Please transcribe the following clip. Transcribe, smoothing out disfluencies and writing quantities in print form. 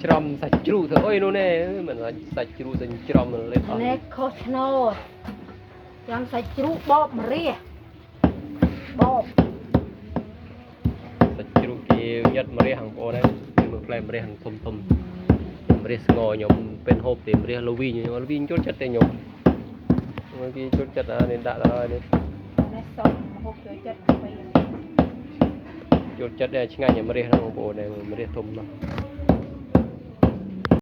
ច្រំសាច់ជ្រូកធ្វើអុយនោះណែមិនសាច់ជ្រូកសាច់ច្រំលេបអស់នេះខុសឆ្នោតយ៉ាងសាច់ជ្រូកបបម្រះបបសាច់ជ្រូកគេញាត់ម្រះបងប្អូនហ្នឹងមើលផ្លែម្រះធំធំម្រះស្ងខ្ញុំពេលហូបទេម្រះលវីងចូលចិត្តទេខ្ញុំមកគេចូលចិត្តអានេះដាក់ដល់ហើយនេះនេះសុំហូបចូលចិត្តទៅវិញចូលចិត្តតែឆ្ងាញ់ម្រះហ្នឹងបងប្អូនម្រះធំណាស់